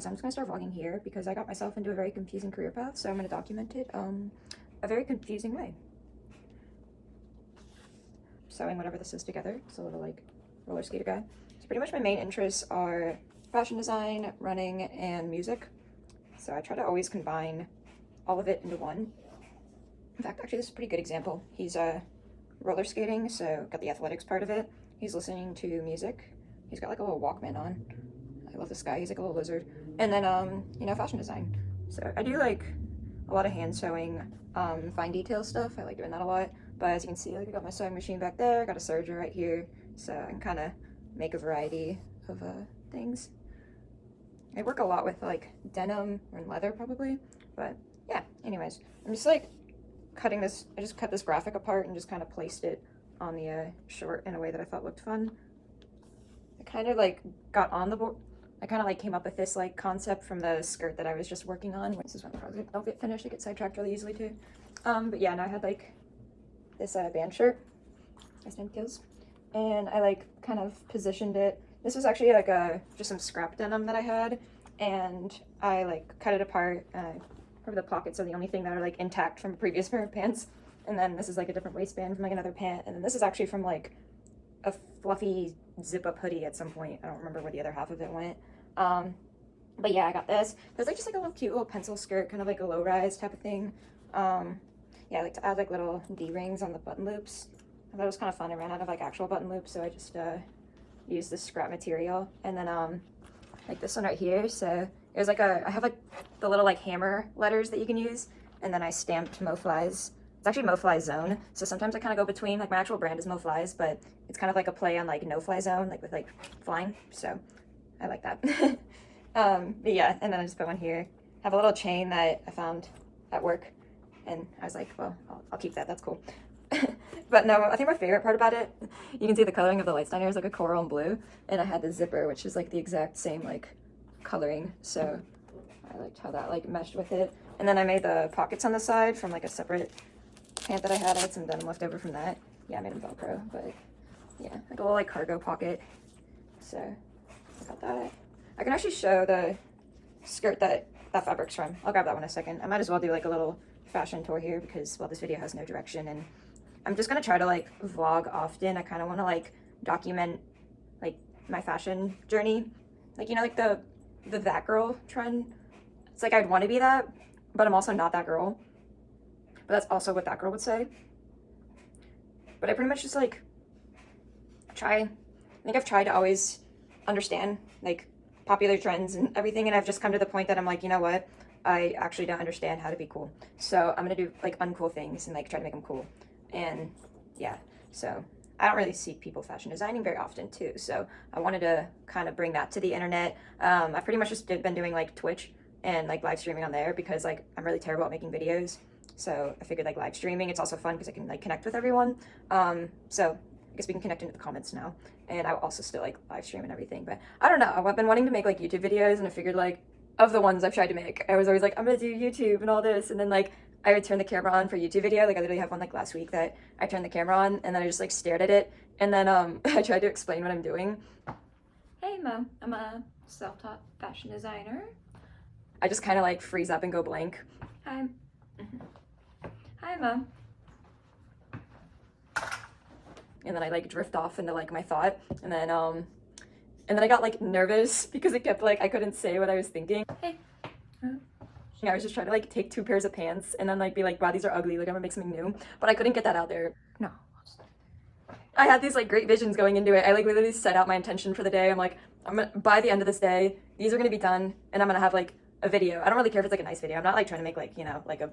So I'm just gonna start vlogging here because I got myself into a very confusing career path, so I'm gonna document it a very confusing way. Sewing whatever this is together. It's a little like roller skater guy. So pretty much my main interests are fashion design, running, and music. So I try to always combine all of it into one. In fact, actually, this is a pretty good example. He's roller skating, so got the athletics part of it. He's listening to music. He's got like a little Walkman on. I love this guy. He's like a little lizard. And then, you know, fashion design. So I do like a lot of hand sewing, fine detail stuff. I like doing that a lot. But as you can see, like I got my sewing machine back there, got a serger right here, so I can kind of make a variety of things. I work a lot with like denim and leather probably, but yeah, anyways, I'm just like cutting this, I just cut this graphic apart and just kind of placed it on the short in a way that I thought looked fun. I kind of like got on the board, I kind of like came up with this like concept from the skirt that I was just working on. This is when the project don't get finished, I get sidetracked really easily too. But yeah, now I had like this band shirt, my name kills, and I like kind of positioned it. This was actually like just some scrap denim that I had, and I like cut it apart. The pockets are the only thing that are like intact from a previous pair of pants, and then this is like a different waistband from like another pant, and then this is actually from like a fluffy zip-up hoodie at some point. I don't remember where the other half of it went. But yeah, I got this. There's like just like a little cute little pencil skirt, kind of like a low-rise type of thing. Yeah, I like to add like little D-rings on the button loops. I thought it was kind of fun. I ran out of like actual button loops, so I just used this scrap material. And then like this one right here, so it was like I have like the little like hammer letters that you can use, and then I stamped Moflyz. It's actually Moflyz Zone, so sometimes I kind of go between, like my actual brand is Moflyz, but it's kind of like a play on like no-fly zone, like with like flying, so I like that. But yeah, and then I just put one here. I have a little chain that I found at work, and I was like, well, I'll keep that, that's cool. But no, I think my favorite part about it, you can see the coloring of the lights down here is like a coral and blue, and I had the zipper, which is like the exact same like coloring, so I liked how that like meshed with it. And then I made the pockets on the side from like a separate pant that I had. I had some denim left over from that. Yeah, I made them Velcro, but yeah, like a little like cargo pocket. So I got that. I can actually show the skirt that fabric's from. I'll grab that one in a second. I might as well do like a little fashion tour here because, well, this video has no direction, and I'm just gonna try to like vlog often. I kind of want to like document like my fashion journey, like, you know, like the that girl trend. It's like I'd want to be that, but I'm also not that girl. But that's also what that girl would say. But I pretty much just like I think I've tried to always understand like popular trends and everything, and I've just come to the point that I'm like, you know what, I actually don't understand how to be cool, so I'm gonna do like uncool things and like try to make them cool. And yeah, so I don't really see people fashion designing very often too, so I wanted to kind of bring that to the internet. I've pretty much just been doing like Twitch and like live streaming on there because like I'm really terrible at making videos, so I figured like live streaming, it's also fun because I can like connect with everyone. So I guess we can connect into the comments now, and I will also still like live stream and everything. But I don't know, I've been wanting to make like YouTube videos, and I figured like of the ones I've tried to make, I was always like, I'm gonna do YouTube and all this, and then like I would turn the camera on for YouTube video. Like I literally have one like last week that I turned the camera on and then I just like stared at it, and then I tried to explain what I'm doing. Hey Mo, I'm a self-taught fashion designer. I just kind of like freeze up and go blank. Hi. Hi Mo. And then I like drift off into like my thought, and then I got like nervous because it kept like I couldn't say what I was thinking. Hey. I was just trying to like take 2 pairs of pants and then like be like, wow, these are ugly, like I'm gonna make something new, but I couldn't get that out there. No, I had these like great visions going into it. I like literally set out my intention for the day. I'm like, I'm gonna, by the end of this day, these are gonna be done, and I'm gonna have like a video. I don't really care if it's like a nice video. I'm not like trying to make like, you know, like a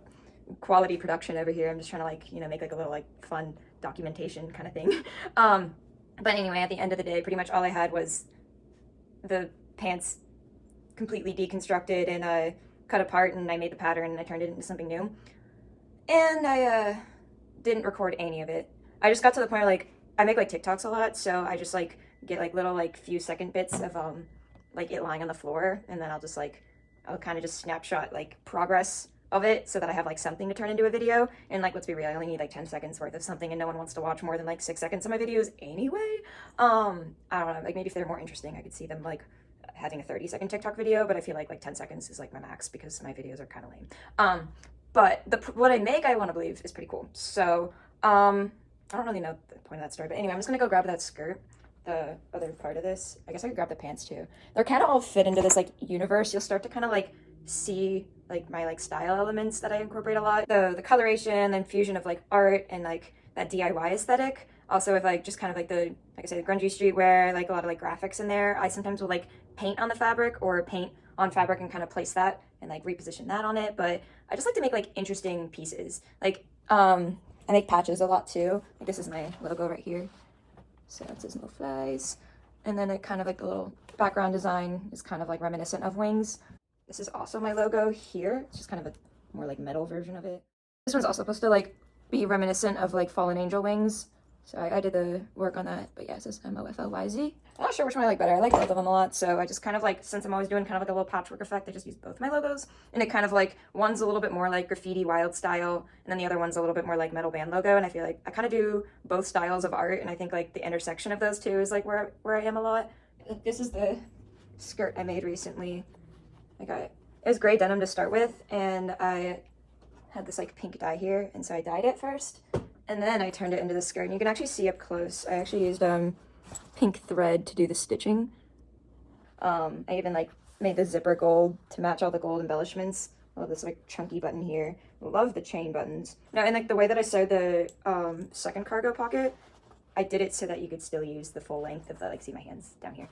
quality production over here. I'm just trying to like, you know, make like a little like fun documentation kind of thing. But anyway, at the end of the day, pretty much all I had was the pants completely deconstructed and cut apart, and I made the pattern and I turned it into something new. And I didn't record any of it. I just got to the point where like I make like TikToks a lot, so I just like get like little like few second bits of like it lying on the floor, and then I'll kind of just snapshot like progress of it so that I have like something to turn into a video. And like, let's be real, I only need like 10 seconds worth of something, and no one wants to watch more than like 6 seconds of my videos anyway. I don't know, like maybe if they're more interesting I could see them like having a 30-second TikTok video, but I feel like 10 seconds is like my max because my videos are kind of lame. But what I make, I want to believe, is pretty cool. So I don't really know the point of that story, but anyway, I'm just gonna go grab that skirt, the other part of this. I guess I could grab the pants too. They're kind of all fit into this like universe. You'll start to kind of like see like my like style elements that I incorporate a lot. The coloration, the infusion of like art and like that DIY aesthetic. Also with like just kind of like the, like I say, the grungy streetwear, like a lot of like graphics in there. I sometimes will like paint on the fabric or paint on fabric and kind of place that and like reposition that on it. But I just like to make like interesting pieces. Like I make patches a lot too. Like this is my logo right here. So it says Moflyz. And then it kind of like the little background design is kind of like reminiscent of wings. This is also my logo here. It's just kind of a more like metal version of it. This one's also supposed to like be reminiscent of like fallen angel wings. So I did the work on that, but yeah, it says Moflyz. I'm not sure which one I like better. I like both of them a lot, so I just kind of like, since I'm always doing kind of like a little patchwork effect, I just use both my logos. And it kind of like, one's a little bit more like graffiti wild style, and then the other one's a little bit more like metal band logo, and I feel like I kind of do both styles of art, and I think like the intersection of those two is like where I am a lot. This is the skirt I made recently. It was gray denim to start with, and I had this like pink dye here, and so I dyed it first. And then I turned it into the skirt, and you can actually see up close. I actually used pink thread to do the stitching. I even like made the zipper gold to match all the gold embellishments. I love this like chunky button here. Love the chain buttons. Now, and like the way that I sewed the second cargo pocket, I did it so that you could still use the full length of the, like, see my hands down here,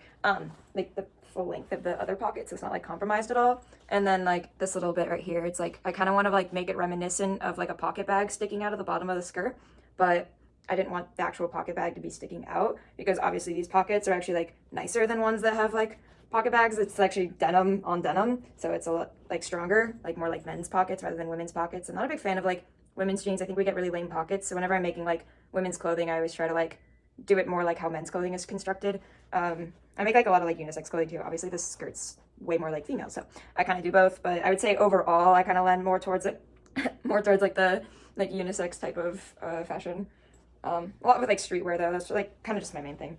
like the full length of the other pocket, so it's not like compromised at all. And then like this little bit right here, it's like I kind of want to like make it reminiscent of like a pocket bag sticking out of the bottom of the skirt, but I didn't want the actual pocket bag to be sticking out because obviously these pockets are actually like nicer than ones that have like pocket bags. It's actually denim on denim, so it's a lot like stronger, like more like men's pockets rather than women's pockets. I'm not a big fan of like women's jeans. I think we get really lame pockets, so whenever I'm making like women's clothing, I always try to like do it more like how men's clothing is constructed. I make like a lot of like unisex clothing too. Obviously this skirt's way more like female, so I kind of do both, but I would say overall I kind of lend more towards it more towards like the like unisex type of fashion. A lot with like streetwear though, that's like kind of just my main thing.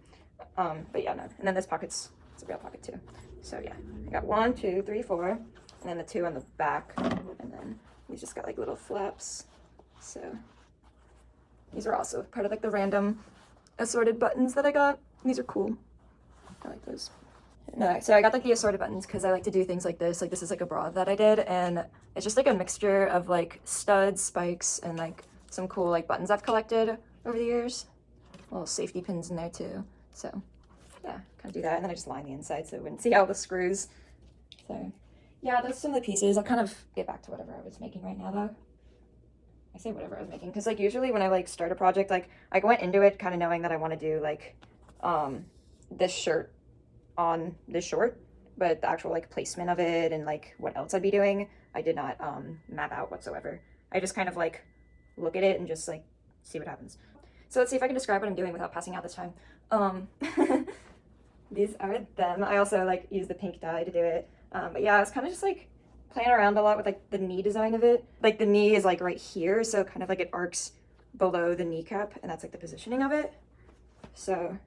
But yeah, no. And then this pocket's, it's a real pocket too. So yeah, I got 1, 2, 3, 4, and then the 2 on the back, and then these just got like little flaps. So these are also part of like the random assorted buttons that I got. These are cool. I like those. No, so I got like the assorted buttons because I like to do things like this. Like this is like a bra that I did, and it's just like a mixture of like studs, spikes, and like some cool like buttons I've collected over the years. Little safety pins in there too. So yeah, kind of do that, and then I just line the inside so it wouldn't see all the screws. So yeah, those are some of the pieces. I'll kind of get back to whatever I was making right now though. I say whatever I was making because like usually when I like start a project, like I went into it kind of knowing that I want to do like this shirt on this short, but the actual like placement of it and like what else I'd be doing, I did not map out whatsoever. I just kind of like look at it and just like see what happens. So let's see if I can describe what I'm doing without passing out this time. These are them. I also like use the pink dye to do it. But yeah, I was kind of just like playing around a lot with like the knee design of it. Like the knee is like right here, so kind of like it arcs below the kneecap, and that's like the positioning of it. So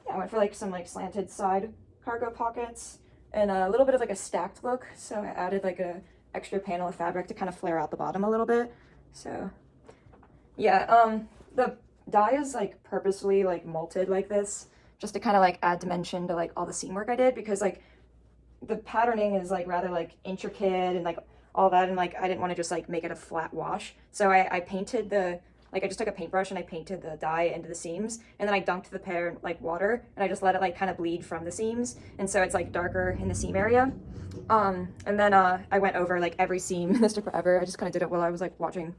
yeah, I went for like some like slanted side cargo pockets and a little bit of like a stacked look. So I added like a extra panel of fabric to kind of flare out the bottom a little bit. So yeah, the dye is like purposefully like molted like this just to kind of like add dimension to like all the seam work I did, because like the patterning is like rather like intricate and like all that, and like I didn't want to just like make it a flat wash. So I painted the, like I just took a paintbrush and I painted the dye into the seams, and then I dunked the pair in like water and I just let it like kind of bleed from the seams, and so it's like darker in the seam area. And then I went over like every seam in this took forever. I just kind of did it while I was like watching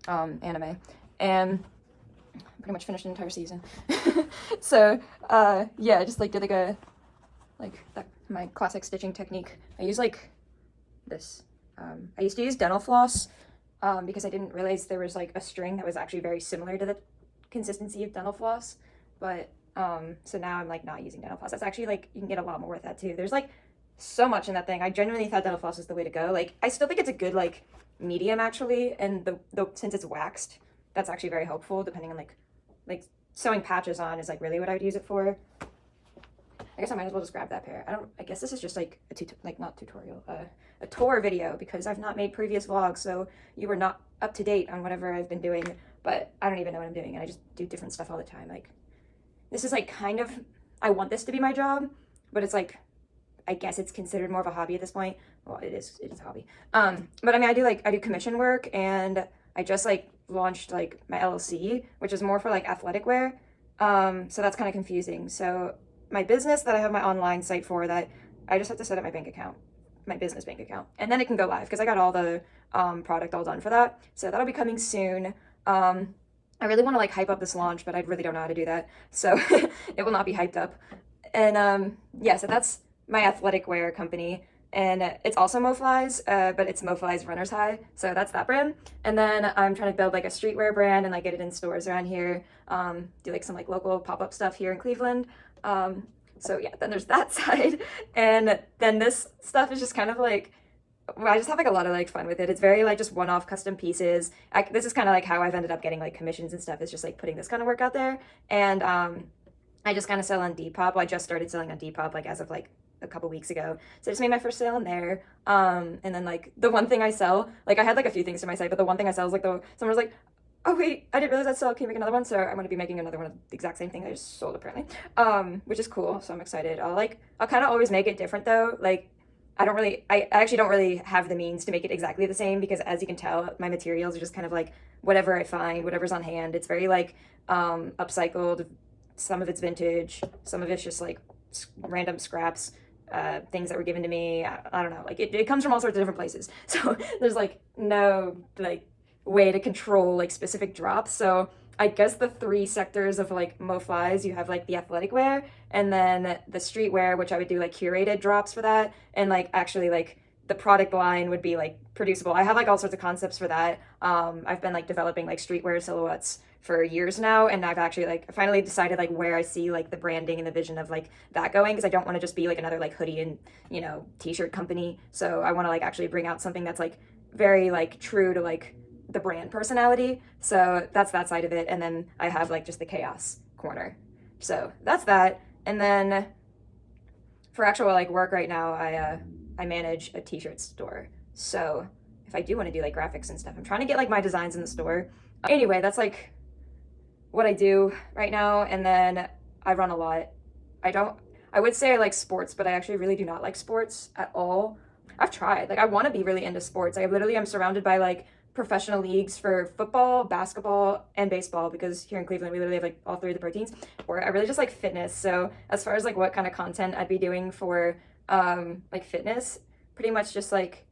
anime, and pretty much finished an entire season. So yeah, I just like did like a my classic stitching technique. I use like this. I used to use dental floss because I didn't realize there was like a string that was actually very similar to the consistency of dental floss. But so now I'm like not using dental floss. That's actually like, you can get a lot more with that too. There's like so much in that thing. I genuinely thought dental floss was the way to go. Like I still think it's a good like medium actually, and the since it's waxed, that's actually very helpful depending on like sewing patches on is like really what I would use it for. I guess I might as well just grab that pair. I guess this is just like not tutorial, a tour video, because I've not made previous vlogs, so you were not up to date on whatever I've been doing, but I don't even know what I'm doing, and I just do different stuff all the time. Like, this is like kind of, I want this to be my job, but it's like, I guess it's considered more of a hobby at this point. Well, it is a hobby. But I mean, I do commission work, and I just like launched like my LLC, which is more for like athletic wear. So that's kind of confusing. So my business that I have my online site for, that I just have to set up my bank account, my business bank account, and then it can go live because I got all the product all done for that. So that'll be coming soon. I really want to like hype up this launch, but I really don't know how to do that. So it will not be hyped up. And yeah, so that's my athletic wear company. And it's also Moflyz, but it's Moflyz Runner's High. So that's that brand. And then I'm trying to build like a streetwear brand and like get it in stores around here. Do like some like local pop-up stuff here in Cleveland. So yeah, then there's that side. And then this stuff is just kind of like, I just have like a lot of like fun with it. It's very like just one-off custom pieces. This is kind of like how I've ended up getting like commissions and stuff, is just like putting this kind of work out there. And I just kind of sell on Depop. Well, I just started selling on Depop like as of like a couple weeks ago. So I just made my first sale in there. And then like the one thing I sell, like I had like a few things to my site, but the one thing I sell is like someone was like, oh wait, I didn't realize that sell. Can you make another one? So I'm going to be making another one of the exact same thing I just sold apparently. Which is cool. So I'm excited. I'll kind of always make it different though. Like I actually don't really have the means to make it exactly the same, because as you can tell, my materials are just kind of like whatever I find, whatever's on hand. It's very like upcycled. Some of it's vintage. Some of it's just like random scraps, things that were given to me. I don't know. Like it comes from all sorts of different places. So there's like no like way to control like specific drops. So I guess the three sectors of like Moflyz, you have like the athletic wear, and then the streetwear, which I would do like curated drops for that, and like actually like the product line would be like producible. I have like all sorts of concepts for that. I've been like developing like streetwear silhouettes for years now, and I've actually like finally decided like where I see like the branding and the vision of like that going, because I don't want to just be like another like hoodie and t-shirt company. So I want to like actually bring out something that's like very like true to like the brand personality. So that's that side of it. And then I have like just the chaos corner. So that's that. And then for actual like work right now, I manage a t-shirt store. So if I do want to do like graphics and stuff, I'm trying to get like my designs in the store. Anyway, that's like what I do right now. And then I run a lot. I would say I like sports, but I actually really do not like sports at all. I've tried. Like I want to be really into sports. I literally am surrounded by like professional leagues for football, basketball, and baseball, because here in Cleveland we literally have like all three of the proteins. Or I really just like fitness. So as far as like what kind of content I'd be doing for like fitness, pretty much just like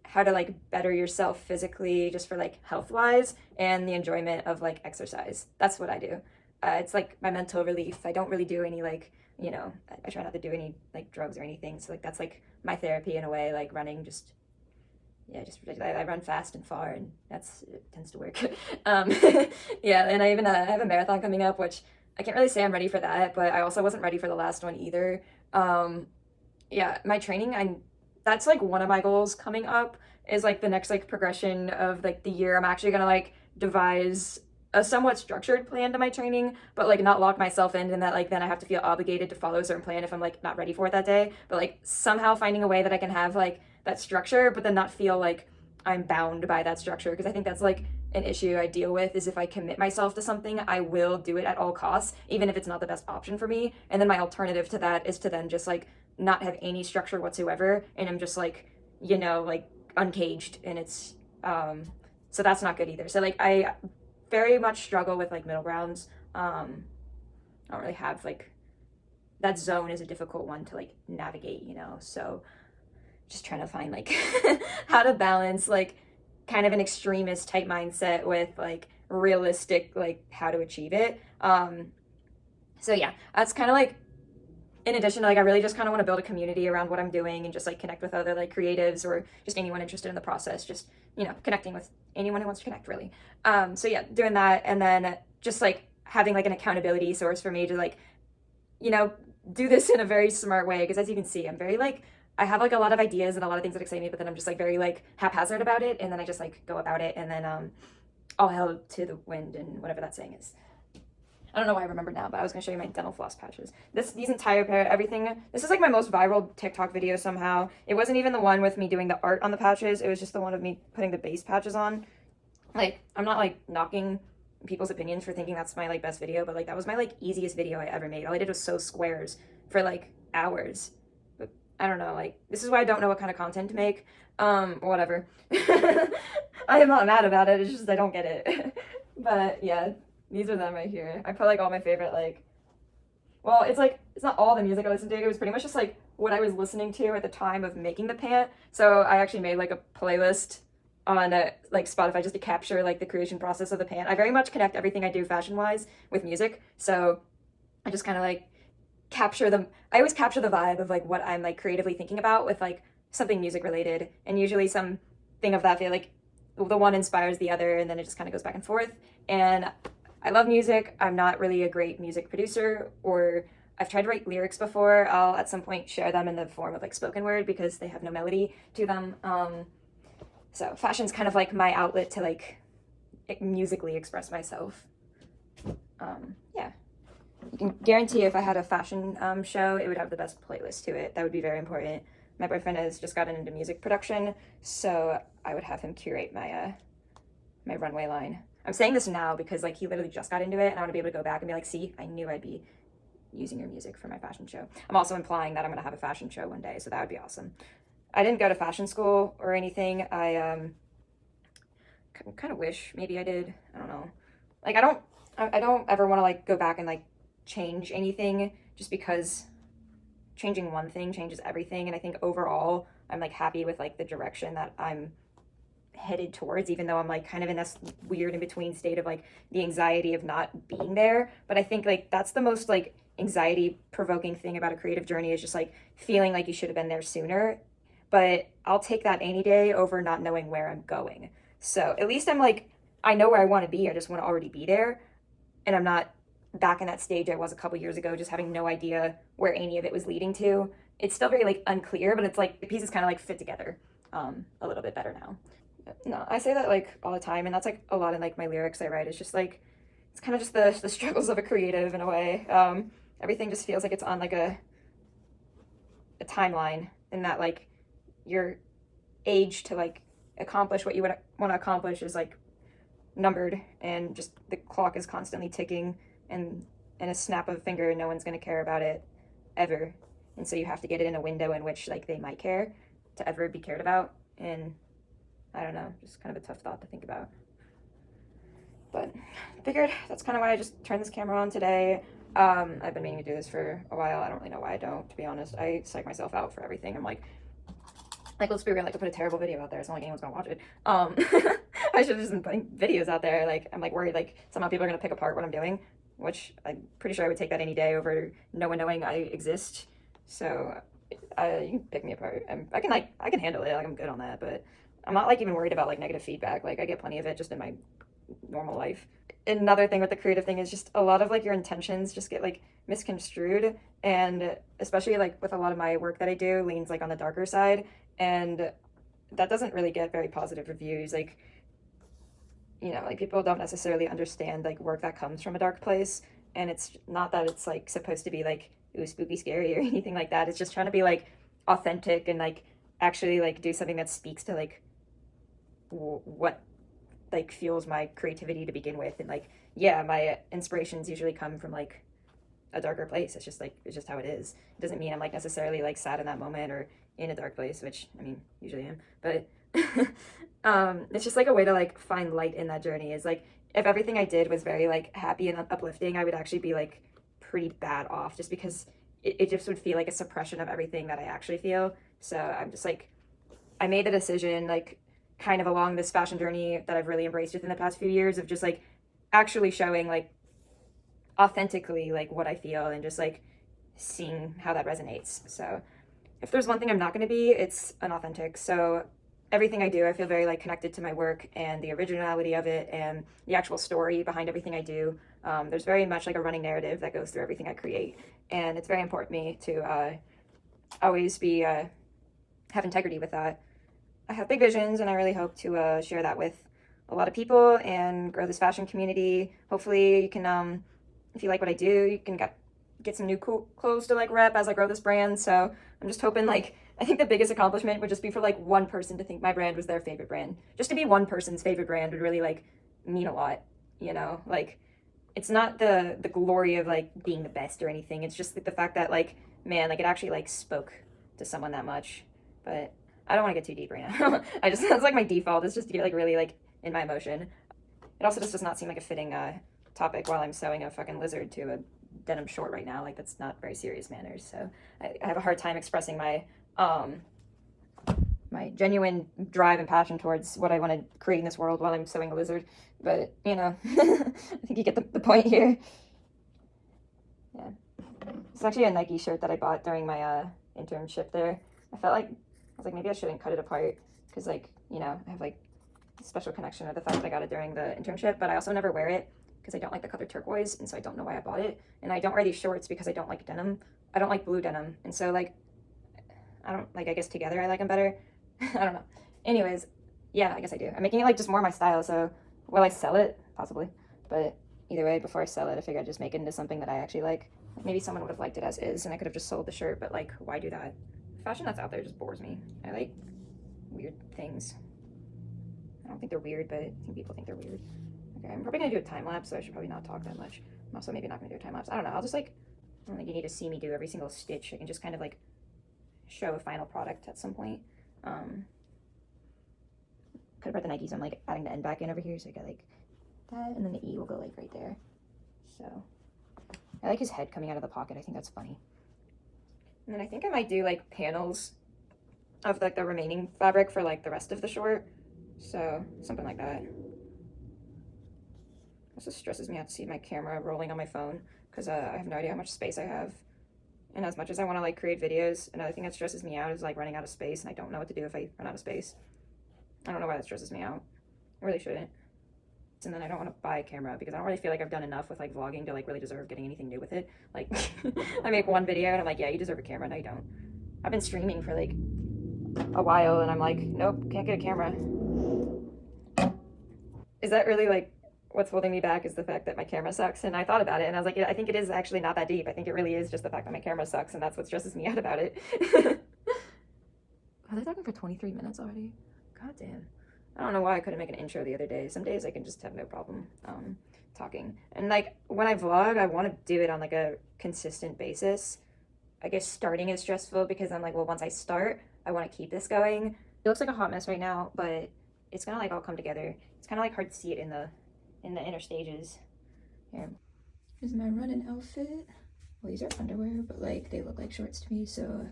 how to like better yourself physically, just for like health wise, and the enjoyment of like exercise. That's what I do. It's like my mental relief. I don't really do any like, I try not to do any like drugs or anything. So like that's like my therapy in a way. Like running, I run fast and far, and it tends to work. Yeah, and I even have a marathon coming up, which I can't really say I'm ready for that, but I also wasn't ready for the last one either. Yeah, my training, that's like one of my goals coming up, is like the next like progression of like the year. I'm actually gonna like devise a somewhat structured plan to my training, but like not lock myself in, and that like then I have to feel obligated to follow a certain plan if I'm like not ready for it that day. But like somehow finding a way that I can have like that structure, but then not feel like I'm bound by that structure, because I think that's like an issue I deal with, is if I commit myself to something, I will do it at all costs, even if it's not the best option for me. And then my alternative to that is to then just like not have any structure whatsoever, and I'm just like, like uncaged, and it's so that's not good either. So like I very much struggle with like middle grounds. I don't really have like, that zone is a difficult one to like navigate, so just trying to find like how to balance like kind of an extremist type mindset with like realistic like how to achieve it. So yeah, that's kind of like, in addition to like, I really just kind of want to build a community around what I'm doing, and just like connect with other like creatives, or just anyone interested in the process, just connecting with anyone who wants to connect, really. So yeah, doing that, and then just like having like an accountability source for me to like do this in a very smart way, because as you can see, I'm very like, I have like a lot of ideas and a lot of things that excite me, but then I'm just like very like haphazard about it, and then I just like go about it, and then all hell to the wind, and whatever that saying is. I don't know why I remember now, but I was gonna show you my dental floss patches. These entire pair, everything, this is like my most viral TikTok video somehow. It wasn't even the one with me doing the art on the patches, it was just the one of me putting the base patches on. Like, I'm not like knocking people's opinions for thinking that's my like best video, but like that was my like easiest video I ever made. All I did was sew squares for like hours. But I don't know, like this is why I don't know what kind of content to make. Whatever. I am not mad about it, it's just I don't get it. But yeah, these are them right here. I put like all my favorite like, well, it's like, it's not all the music I listened to, it was pretty much just like what I was listening to at the time of making the pant. So I actually made like a playlist on like Spotify just to capture like the creation process of the pant. I very much connect everything I do fashion wise with music, so I just kind of like I always capture the vibe of like what I'm like creatively thinking about with like something music related, and usually something of that feel like the one inspires the other, and then it just kind of goes back and forth. And I love music. I'm not really a great music producer, or I've tried to write lyrics before. I'll at some point share them in the form of like spoken word because they have no melody to them. So fashion's kind of like my outlet to like musically express myself. Yeah, you can guarantee if I had a fashion show, it would have the best playlist to it. That would be very important. My boyfriend has just gotten into music production, so I would have him curate my my runway line. I'm saying this now because like he literally just got into it, and I want to be able to go back and be like, see, I knew I'd be using your music for my fashion show. I'm also implying that I'm going to have a fashion show one day, so that would be awesome. I didn't go to fashion school or anything. I kind of wish maybe I did. I don't know. Like I don't ever want to like go back and like change anything just because changing one thing changes everything. And I think overall I'm like happy with like the direction that I'm headed towards, even though I'm like kind of in this weird in between state of like the anxiety of not being there. But I think like that's the most like anxiety provoking thing about a creative journey, is just like feeling like you should have been there sooner. But I'll take that any day over not knowing where I'm going. So at least I'm like, I know where I want to be. I just want to already be there. And I'm not back in that stage I was a couple years ago, just having no idea where any of it was leading to. It's still very like unclear, but it's like the pieces kind of like fit together a little bit better now. No, I say that like all the time, and that's like a lot in like my lyrics I write. It's just like, it's kind of just the struggles of a creative in a way. Everything just feels like it's on like a timeline, in that like your age to like accomplish what you would want to accomplish is like numbered, and just the clock is constantly ticking, and in a snap of a finger no one's going to care about it ever, and so you have to get it in a window in which like they might care to ever be cared about. And I don't know, just kind of a tough thought to think about, but I figured that's kind of why I just turned this camera on today. I've been meaning to do this for a while. I don't really know why I don't, to be honest. I psych myself out for everything. I'm like let's be real, like I put a terrible video out there, it's not like anyone's gonna watch it. I should have just been putting videos out there. Like I'm like worried like somehow people are gonna pick apart what I'm doing, which I'm pretty sure I would take that any day over no one knowing I exist. So you can pick me apart. I can handle it, like I'm good on that, but I'm not like even worried about like negative feedback. Like I get plenty of it just in my normal life. Another thing with the creative thing is just a lot of like your intentions just get like misconstrued, and especially like with a lot of my work that I do leans like on the darker side, and that doesn't really get very positive reviews. Like, you know, like people don't necessarily understand like work that comes from a dark place, and it's not that it's like supposed to be like ooh spooky scary or anything like that. It's just trying to be like authentic and like actually like do something that speaks to like what like fuels my creativity to begin with. And like, yeah, my inspirations usually come from like a darker place. It's just like, it's just how it is. It doesn't mean I'm like necessarily like sad in that moment or in a dark place, which I mean usually am, but it's just like a way to like find light in that journey. Is like if everything I did was very like happy and uplifting, I would actually be like pretty bad off, just because it just would feel like a suppression of everything that I actually feel. So I'm just like, I made the decision like kind of along this fashion journey that I've really embraced within the past few years of just like actually showing like authentically like what I feel and just like seeing how that resonates. So if there's one thing I'm not going to be, it's unauthentic. So everything I do, I feel very like connected to my work and the originality of it and the actual story behind everything I do. There's very much like a running narrative that goes through everything I create, and it's very important to me to always be have integrity with that. I have big visions, and I really hope to share that with a lot of people and grow this fashion community. Hopefully you can if you like what I do, you can get some new cool clothes to like rep as I grow this brand. So I'm just hoping, like, I think the biggest accomplishment would just be for like one person to think my brand was their favorite brand. Just to be one person's favorite brand would really like mean a lot, you know? Like, it's not the glory of like being the best or anything. It's just like the fact that like, man, like it actually like spoke to someone that much. But I don't want to get too deep right now. That's like my default, is just to get like really like in my emotion. It also just does not seem like a fitting topic while I'm sewing a fucking lizard to a denim short right now. Like, that's not very serious manners. So I have a hard time expressing my my genuine drive and passion towards what I want to create in this world while I'm sewing a lizard. But, you know, I think you get the point here. Yeah. It's actually a Nike shirt that I bought during my internship there. I was like, maybe I shouldn't cut it apart because, like, you know, I have like a special connection with the fact that I got it during the internship, but I also never wear it because I don't like the color turquoise, and so I don't know why I bought it. And I don't wear these shorts because I don't like denim. I don't like blue denim. And so, like, I guess together I like them better. I don't know. Anyways, yeah, I guess I do. I'm making it like just more my style, so will I sell it? Possibly. But either way, before I sell it, I figure I'd just make it into something that I actually like. Maybe someone would have liked it as is, and I could have just sold the shirt, but like, why do that? Fashion that's out there just bores me. I like weird things. I don't think they're weird, but I think people think they're weird. Okay, I'm probably gonna do a time lapse, so I should probably not talk that much. I'm also maybe not gonna do a time lapse. I don't know. I'll just like, I don't think you need to see me do every single stitch. I can just kind of like show a final product at some point. Could have brought the Nikes. I'm like adding the end back in over here, so I got like that, and then the E will go like right there. So I like his head coming out of the pocket. I think that's funny. And then I think I might do like panels of like the remaining fabric for like the rest of the short. So something like that. This just stresses me out to see my camera rolling on my phone because I have no idea how much space I have. And as much as I want to like create videos, another thing that stresses me out is like running out of space, and I don't know what to do if I run out of space. I don't know why that stresses me out. I really shouldn't. And then I don't want to buy a camera because I don't really feel like I've done enough with like vlogging to like really deserve getting anything new with it. Like I make one video and I'm like, yeah, you deserve a camera. No, you don't. I've been streaming for like a while and I'm like, nope, can't get a camera. Is that really like what's holding me back, is the fact that my camera sucks? And I thought about it and I was like, yeah, I think it is actually not that deep. I think it really is just the fact that my camera sucks, and that's what stresses me out about it. Are they talking for 23 minutes already? God damn. I don't know why I couldn't make an intro the other day. Some days I can just have no problem talking. And like when I vlog, I want to do it on like a consistent basis. I guess starting is stressful because I'm like, well, once I start, I want to keep this going. It looks like a hot mess right now, but it's gonna like all come together. It's kind of like hard to see it in the inner stages. Here. Here's my running outfit. Well, these are underwear, but like they look like shorts to me, so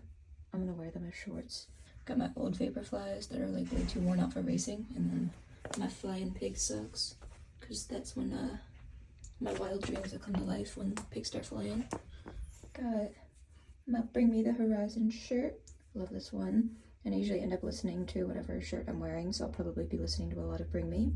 I'm gonna wear them as shorts. Got my old Vaporflies that are like way too worn out for racing, and then my flying pig socks, because that's when my wild dreams will come to life when pigs start flying. Got my Bring Me the Horizon shirt. Love this one. And I usually end up listening to whatever shirt I'm wearing, so I'll probably be listening to a lot of Bring Me.